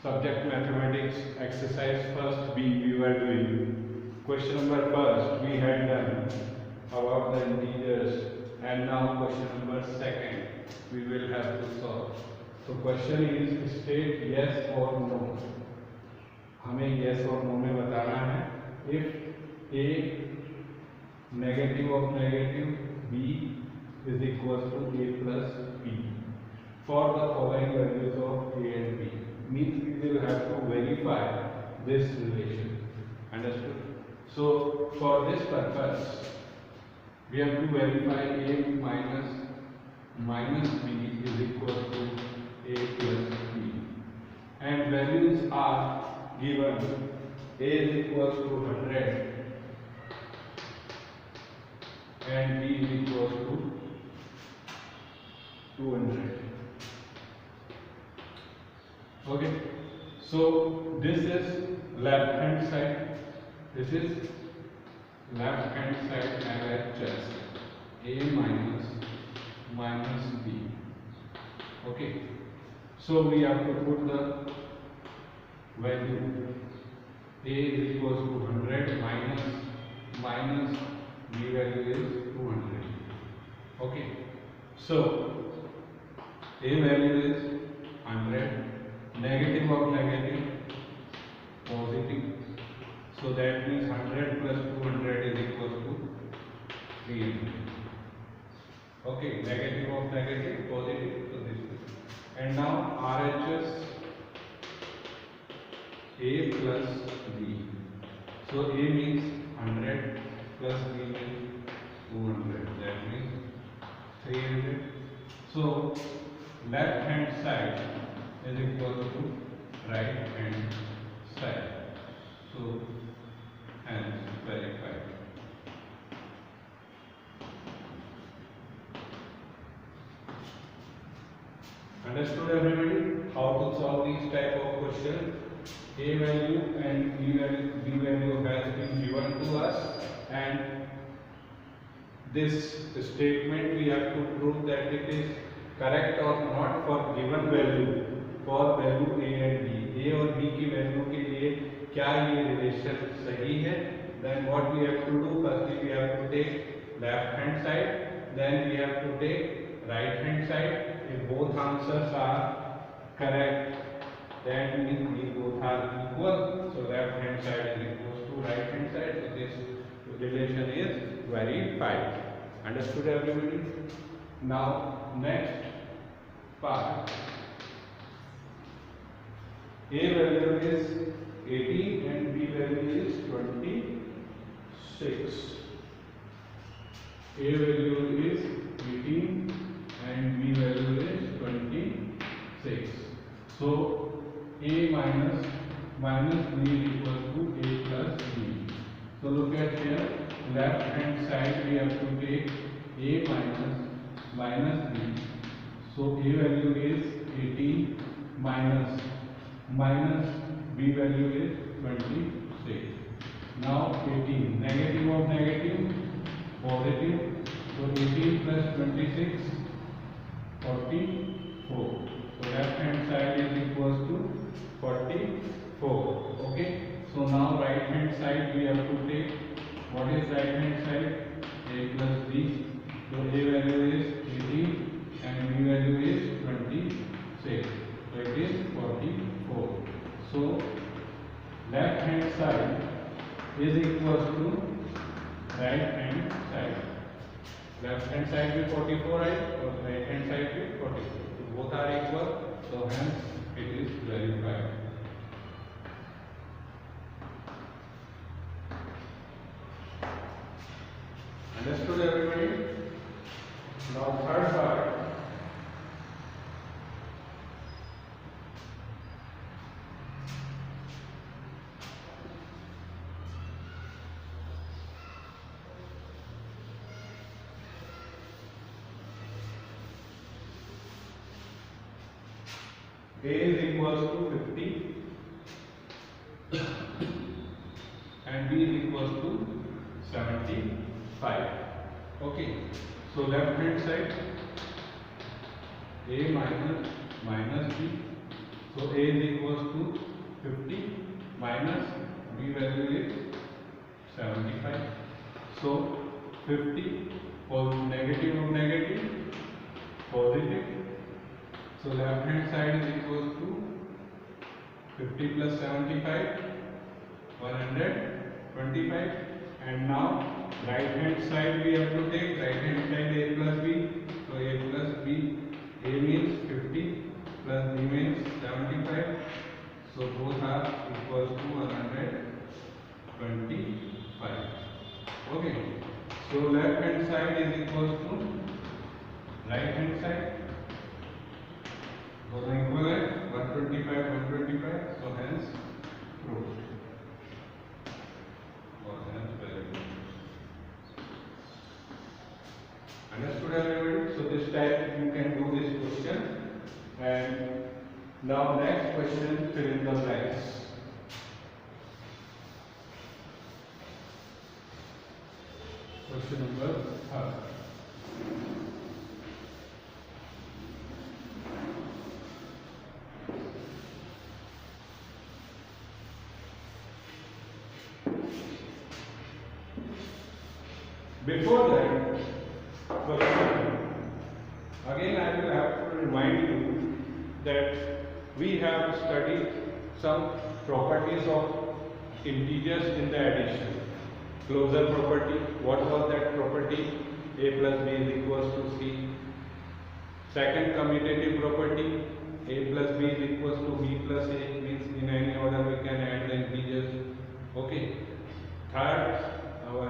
subject mathematics exercise first B we were doing. Question number first we had done about the integers, and now question number second we will have to solve. So question is state yes or no. हमें yes और no में बताना है. If a negative of negative b is equal to a plus b for the following values of a and b, means we will have to verify this relation. Understood? So for this purpose we have to verify a minus b is equal to a plus b, and values are given. A is equal to 100 and b is equal to 200. Okay, so this is left hand side, this is left hand side LHS, a minus b. Okay, so we have to put the value. A is equal to 100 minus b value is 200. Okay, so a value is 100, negative of negative positive, so that means 100 plus 200 is equal to 300. Okay, negative of negative positive, so this is. And now RHS a plus b. So a means 100 plus b means 200, that means 300. So left hand side is equal to right hand side. So hence verified. Understood everybody how to solve these type of questions? A value and b value has been given to us, and this statement we have to prove that it is correct or not for given value, for value a and b. A और b की value के लिए क्या ये relation सही है? Then what we have to do, firstly we have to take left hand side, then we have to take right hand side. If both answers are correct, that means these both are equal, so left hand side is equal to right hand side, so this relation is verified. Understood everybody? Now next part, a value is 18 and b value is 26. A value is 18 and b value is 26. So a minus b is equal to a plus b. So look at here, left hand side we have to take a minus b. So a value is 18 minus b value is 26. Now 18, negative of negative positive, so 18 plus 26 44. So left hand side is equals to 44. Okay, so now right hand side we have to take, what is right hand side? A plus b. So a value is 18 and b value is 26. So it is 44. So left hand side is equals to right hand side. Left hand side will 44, right? Or right hand side will 44. So both are equal. So hence it is verified. Understood everybody? Now third part. A is equals to 50 and b is equals to 75. Okay, so left hand side a minus b, So A is equals to 50 minus B value is 75. So 50 negative of negative positive. So left hand side is equals to 50 plus 75 125, and now right hand side we have to take right hand side A plus B. So A plus B, A means 50 plus B means 75. So both are equals to 125. Okay. So left hand side is equals to right hand side. So equivalent 125, 125. So hence proved. Or hence value. Understood everybody? So this type you can do this question. And now next question, fill in the blanks. Question number 3. Before that question, again I will have to remind you that we have studied some properties of integers in the addition. Closure property, what was that property? A plus B is equals to C. Second, commutative property, A plus B is equals to B plus A, means in any order we can add the integers. Okay. Third, our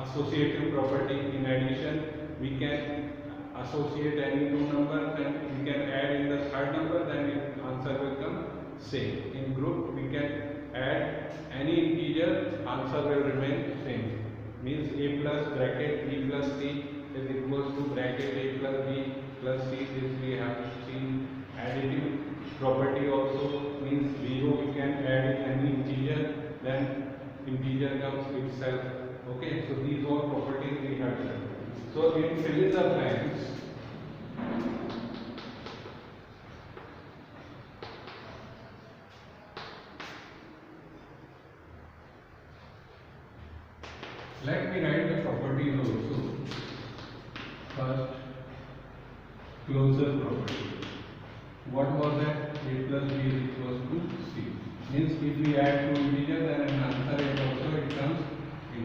associative property, in addition we can associate any two numbers and we can add in the third number, then the answer will come same. In group we can add any integer, answer will remain same. Means A plus bracket B plus C is equals to bracket A plus B plus C. This we have seen. Additive property also means 0 we can add in any integer, then integer comes itself. Okay, so these all properties we have done. So in fill in the blanks, let me write the properties also. First, closure property. What was that? A plus B is equals to C. Means if we add two integers, then an answer is also it comes in.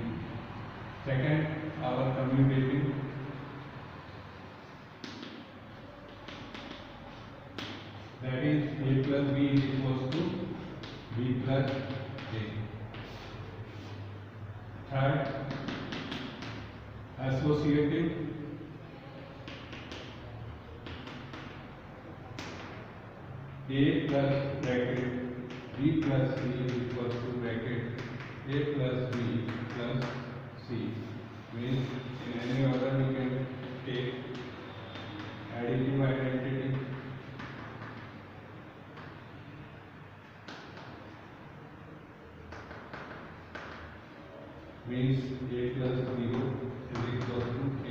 Second, our commutative. That is A plus B is equals to B plus A. Third, associative. A plus bracket B plus C is equals to bracket A plus B plus C. Means in any order we can take additive identity. Means A plus 0 is equal to A.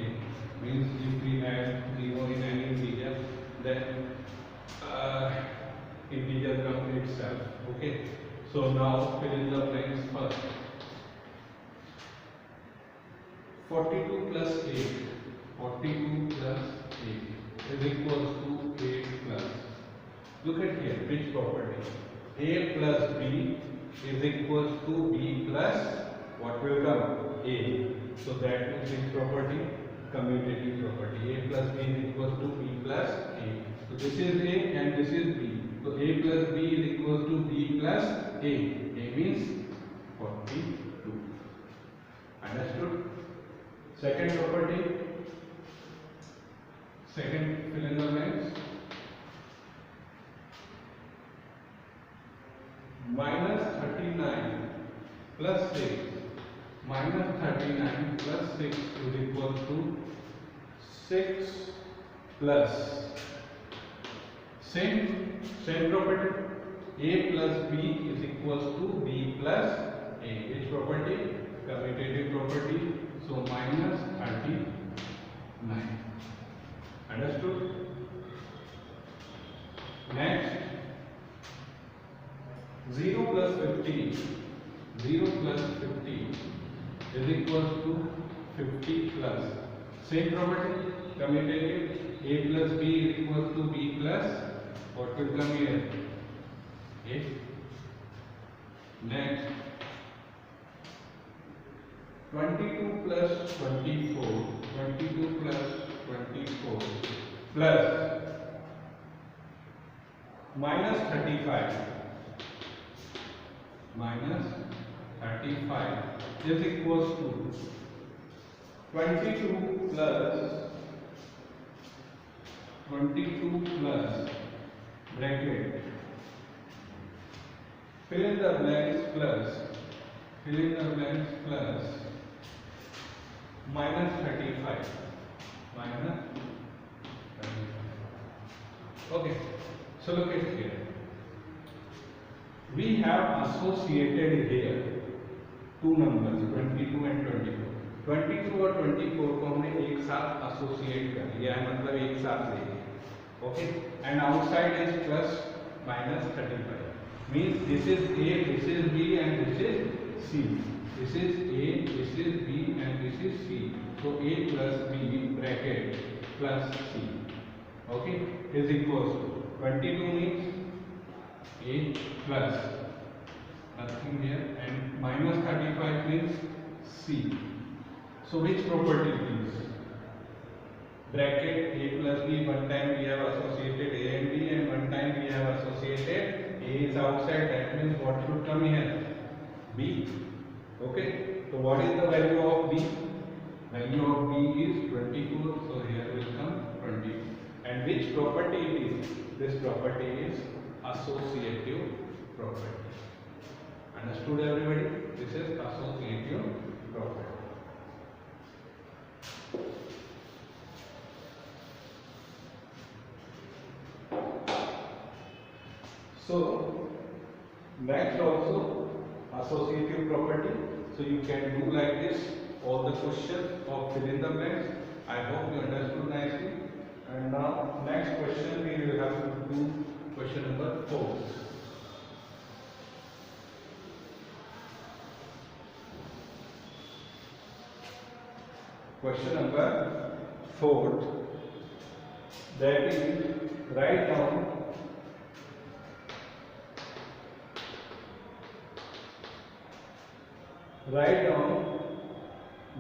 Means if we add 0 in any integer, then integer comes itself. Okay. So now fill in the blanks first. 42 plus 8. 42 plus 8 is equals to 8 plus. Look at here, which property? A plus B is equals to B plus what will come? A. So that is which property? Commutative property. A plus B is equals to B plus A. So this is A and this is B. So A plus B is equals to B plus A. A means 42. Understood? Second property. Second fill in the blanks. Minus 39 plus 6. Minus 39 plus 6 is equal to 6 plus same property. A plus B is equals to B plus A. Which property? Commutative property. So minus 39. Understood? Next, is equals to 50 plus. Same property, commutative. A plus B is equals to B plus, what will come here? A. Next, 22 plus 24, 22 plus 24 plus minus 35 is equals to 22 plus bracket fill in the blanks plus minus 35. Okay, so look at here. We have associated here two numbers 22 and 24. 22 और 24 को हमने एक साथ associate कर लिया है, मतलब एक साथ ले लिया. Okay, and outside is plus minus 35. Means this is A, this is B and this is C. This is A, this is B and this is C. So A plus B bracket plus C. Okay, is equals to 22 means A plus nothing here and minus 35 means C. So which property is bracket A plus B? One time we have associated A and B and one time we have associated A is outside. That means what should come here? B. Okay, so what is the value of B? Value of B is 24, so here will come 22. And which property it is? This property is associative property. Understood everybody? This is associative property. So next also associative property. So you can do like this all the questions of fill in the blanks. I hope you understood nicely. And now next question we will have to do question number 4. Question number 4, that is write down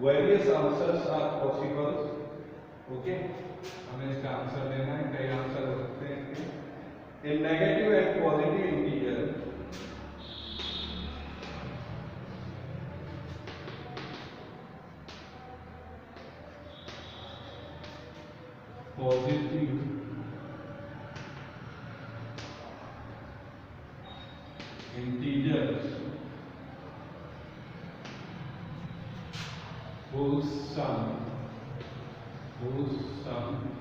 various answers are possible. Okay, हमें इसका answer देना है. कई answer हो सकते हैं इसके. A negative and positive integer integers whose sum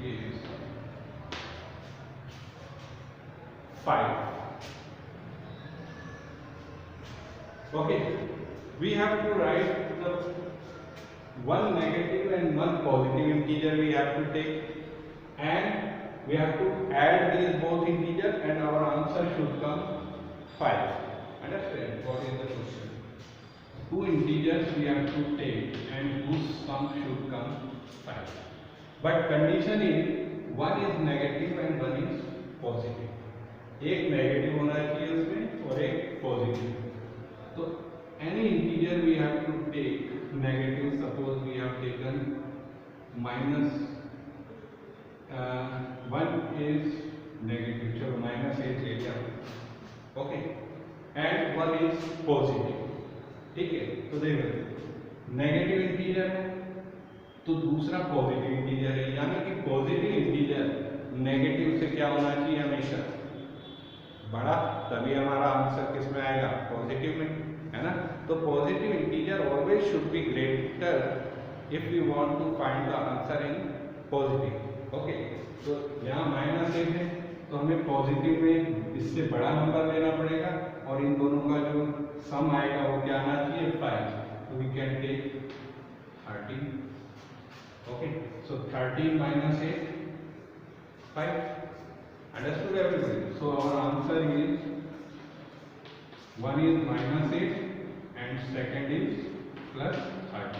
is 5. Okay, we have to write the one negative and one positive integer we have to take, and we have to add these both integer and our answer should come 5. Understand what is the question? Two integers we have to take and whose sum should come 5. But condition is one is negative and one is positive. एक negative होना चाहिए उसमें और एक positive. तो any integer we have to take negative. Suppose we have taken minus 1 is negative. चलो minus 8 ले लिया. Okay, and 1 is positive. ठीक है, तो देखो नेगेटिव इंटीजर है तो दूसरा पॉजिटिव इंटीजर है, यानी कि पॉजिटिव इंटीजर नेगेटिव से क्या होना चाहिए? हमेशा बड़ा, तभी हमारा आंसर किस में आएगा? पॉजिटिव में, है ना. तो positive integer always should be greater if you want to find the answer in positive. Okay, तो यहाँ -8 है तो हमें पॉजिटिव में इससे बड़ा नंबर लेना पड़ेगा और इन दोनों का जो सम आएगा वो क्या आना चाहिए? 5. तो we can take 13. Okay, so 13 minus 8, 5. Understood everybody? So our answer is one is -8 and second is +13.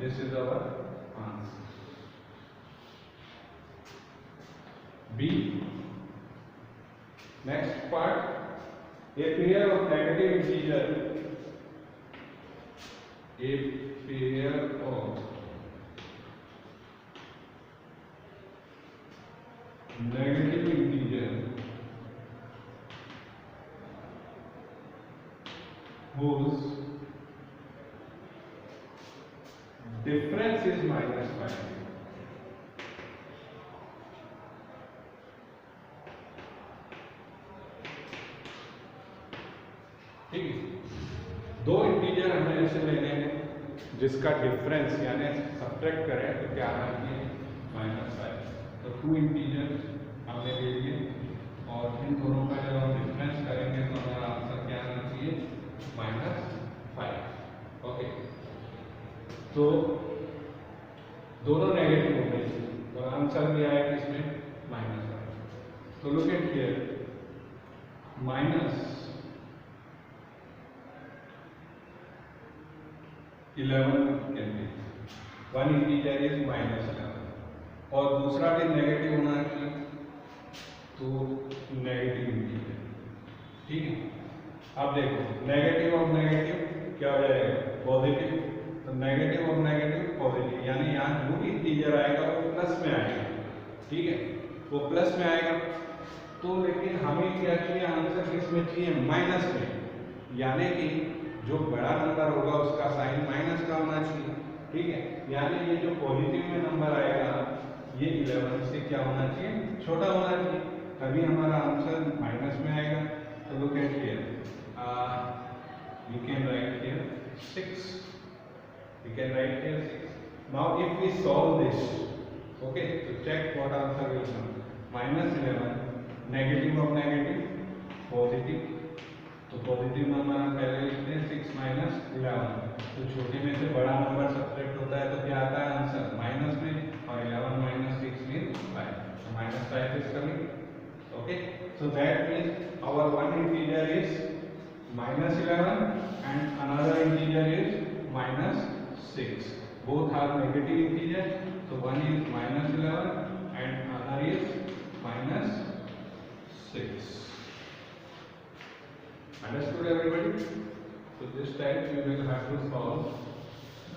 This is our answer. B. Next part. A pair of negative integer. A pair of negative integer whose difference is -5. ठीक है, दो integer हमें ऐसे लेने हैं जिसका difference यानी subtract करें तो क्या आना चाहिए -5। तो 2 इंटीजर हमने ले लिए और इन दोनों का जब हम डिफरेंस करेंगे तो हमारा आंसर क्या आना चाहिए -5। ओके, तो दोनों नेगेटिव हो गए तो आंसर भी आएगा इसमें -5। तो look at here, -11 can be, one integer is -11 और दूसरा भी नेगेटिव होना चाहिए तो नेगेटिव इंटीजर। ठीक है, अब देखो नेगेटिव ऑफ नेगेटिव क्या हो जाएगा पॉजिटिव, तो नेगेटिव ऑफ नेगेटिव पॉजिटिव, यानी यहाँ जो भी इंटीजर आएगा वो प्लस में आएगा। ठीक है, वो प्लस में आएगा तो लेकिन हमें क्या चाहिए आंसर किस में चाहिए माइनस में, यानी कि जो बड़ा नंबर होगा उसका साइन माइनस का होना चाहिए। ठीक है, यानी ये जो पॉजिटिव में नंबर आएगा ये 11 से क्या होना चाहिए छोटा होना चाहिए, तभी हमारा आंसर माइनस में आएगा। तो look at here, you can write here 6, you can write here 6. Now if we solve this, okay, so check what answer will come. -11 negative of negative positive, तो पॉजिटिव नंबर हम पहले लिखते हैं 6 - 11, तो छोटे में से बड़ा नंबर सब्ट्रैक्ट होता है तो क्या आता है आंसर माइनस में, और 11 - 6 means 5, so -5 is coming. Okay, so that means our one integer is -11 and another integer is -6. Both are negative integer, so one is -11 and other is -6. Understood everybody? So this time you will have to solve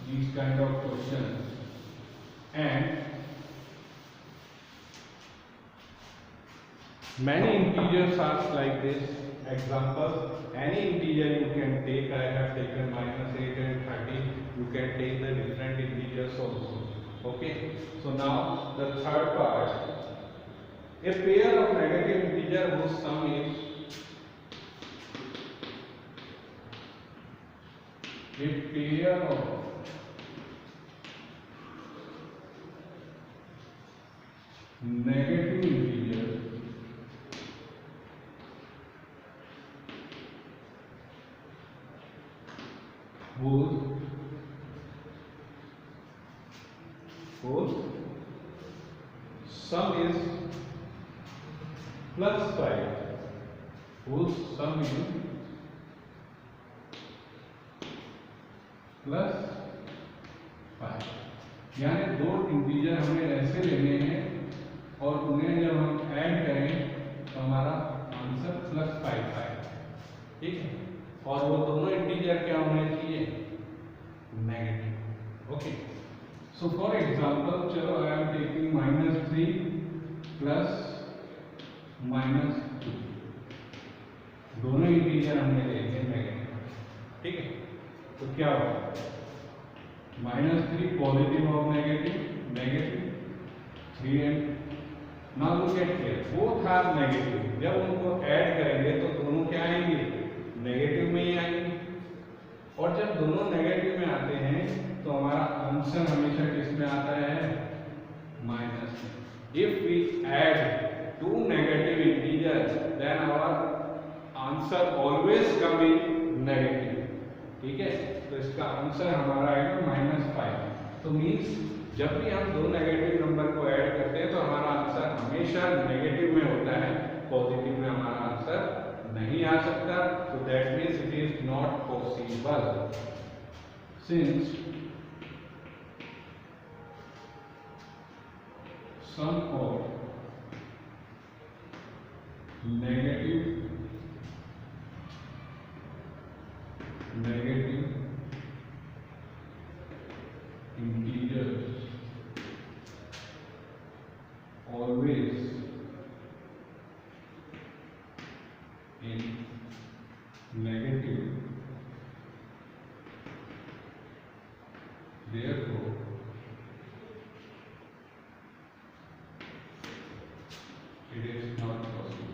these kind of questions, and many integers are like this. Example, any integer you can take. I have taken -8 and 30. You can take the different integers also. Okay, so now the third part, a pair of negative integer whose sum is a pair of negative integers whose sum is +5, whose sum is +5, यानी दो integer हमें ऐसे लेने हैं और उन्हें जब हम ऐड करें तो हमारा आंसर +5 आएगा। ठीक है, और वो दोनों इंटीजर क्या होने चाहिए negative. Okay, so for example चलो आई एम टेकिंग -3 प्लस -2, दोनों इंटीजर हमने ले लिए नेगेटिव। ठीक है, तो क्या होगा -3 positive of negative 3 and now look at here both are negative, जब उनको ऐड करेंगे तो दोनों क्या आएंगे नेगेटिव में ही आएंगे, और जब दोनों नेगेटिव में आते हैं तो हमारा आंसर हमेशा किस में आता है माइनस में। If we add two negative integers then our answer always come in negative. ठीक है, तो इसका आंसर हमारा आएगा -5। तो मीन्स जब भी हम दो नेगेटिव नंबर को ऐड करते हैं तो हमारा आंसर हमेशा नेगेटिव में होता है, पॉजिटिव में हमारा आंसर नहीं आ सकता। तो that means it is not possible, since sum of negative integers always in negative, therefore it is not possible.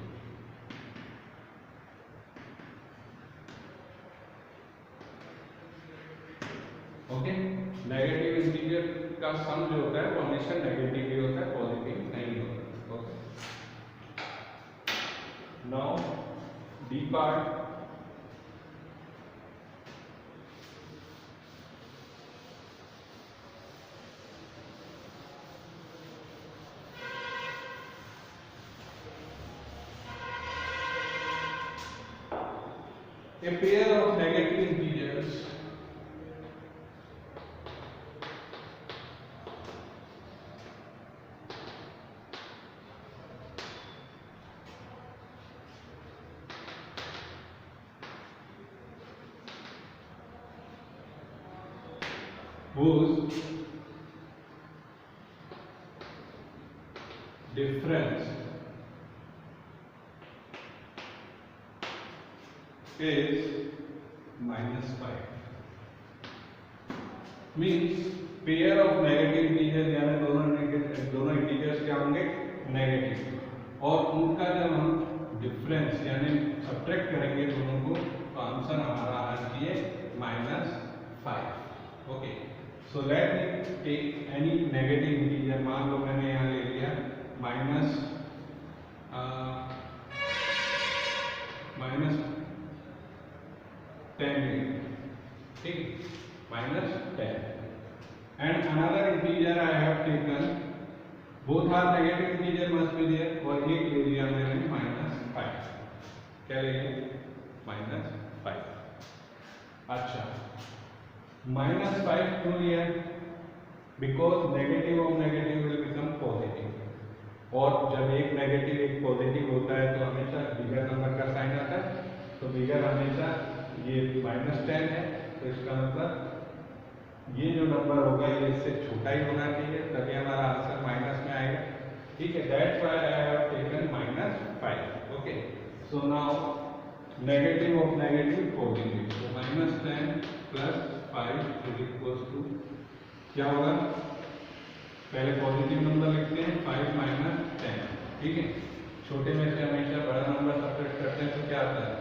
Okay, negative integer का सम जो होता है वो हमेशा नेगेटिव ही होता है, पॉजिटिव नहीं होता। Okay, now D part, a pair of negative integers whose difference is -5 means pair of negative integers, यानी दोनों इंटीजर्स क्या होंगे, नेगेटिव, और उनका जब हम डिफरेंस यानी सब्ट्रैक्ट करेंगे दोनों को तो आंसर हमारा आ जाए -5। Okay, so let me take any negative integer. मान लो मैंने यहाँ ले लिया माइनस 10, ठीक, -10, and another integer I have taken, both are negative integer must be there, और एक ले लिया मैंने -5। क्या ले लिया, -5। अच्छा, -5 क्यों लिया, because negative of negative will become positive, और जब एक नेगेटिव एक पॉजिटिव होता है तो हमेशा बिगर नंबर का साइन आता है, तो बिगर हमेशा ये -10 है, तो इसका मतलब ये जो नंबर होगा ये इससे छोटा ही होना चाहिए, तभी हमारा आंसर माइनस में आएगा। ठीक है, that's why I have taken -5। Okay, so now negative of negative positive, तो -10 + 5 इज इक्वल टू क्या होगा, पहले पॉजिटिव नंबर लिखते हैं 5 - 10। ठीक है, छोटे में से हमेशा बड़ा नंबर सब्ट्रैक्ट करते हैं तो क्या आता है,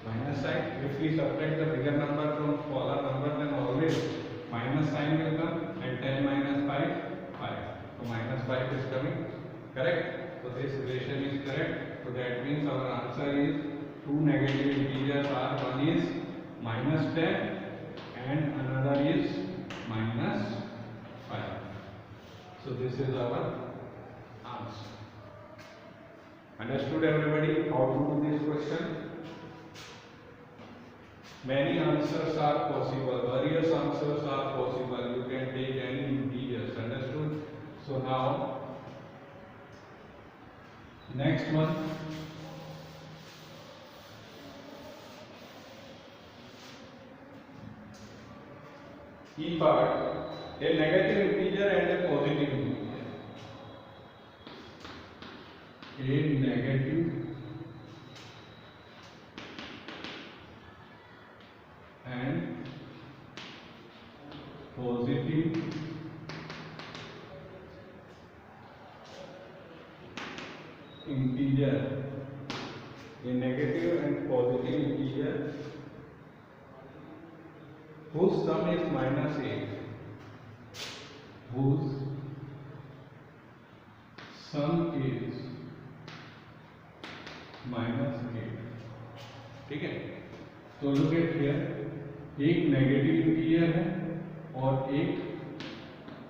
minus sign. If we subtract the bigger number from smaller number, then always minus sign will come, and 10 - 5, 5. So -5 is coming, correct? So this relation is correct. So that means our answer is two negative integers are, one is -10 and another is -5. So this is our answer. Understood everybody how to do this question? Many answers are possible, various answers are possible. You can take any integers. Understood? So now, next one. E part, a negative integer and a positive integer. A negative and positive integer, a negative and positive integer whose sum is -8, whose sum is -8। ठीक है, तो look at here, एक negative integer है और एक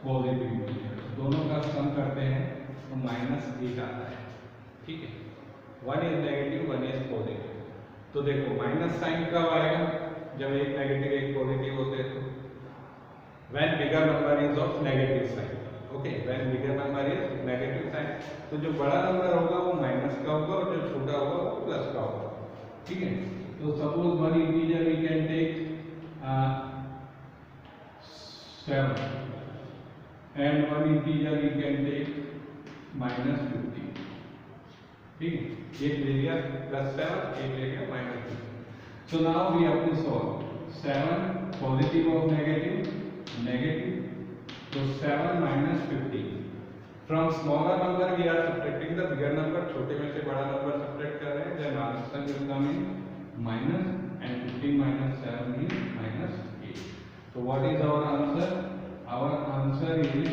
positive integer, दोनों का सम करते हैं तो -8 आता है। ठीक है, one is negative one is positive, तो देखो माइनस साइन कब आएगा, जब एक नेगेटिव एक पॉजिटिव होते हैं, तो when bigger number is of negative sign. Okay, when bigger number is negative तो जो बड़ा नंबर होगा वो माइनस का होगा और जो छोटा होगा वो प्लस का होगा, ठीक है। तो suppose one integer we can take 7 and one integer we can take -50, ठीक है। एक ले लिया +7, एक ले लिया -50. So now we have to solve 7 positive of negative, so 7 minus 50. From smaller number we are subtracting the bigger number, छोटे में से बड़ा नंबर subtract कर रहे हैं, then answer will come in minus, and 15 minus 7 is -8. So what is our answer? Our answer is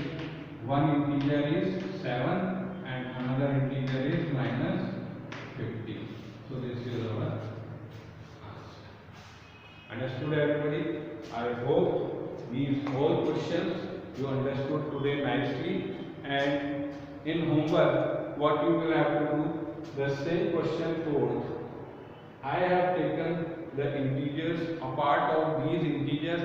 one integer is 7 and another integer is -50. So this is our answer. Understood everybody? I hope these whole questions you understood today nicely, and in homework what you will have to do, the same question 4. I have taken the integers, a part of these integers,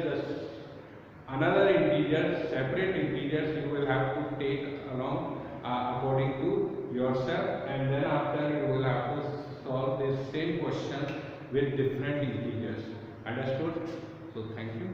another integer, separate integers you will have to take along according to yourself, and then after you will have to solve this same question with different integers. Understood? So thank you.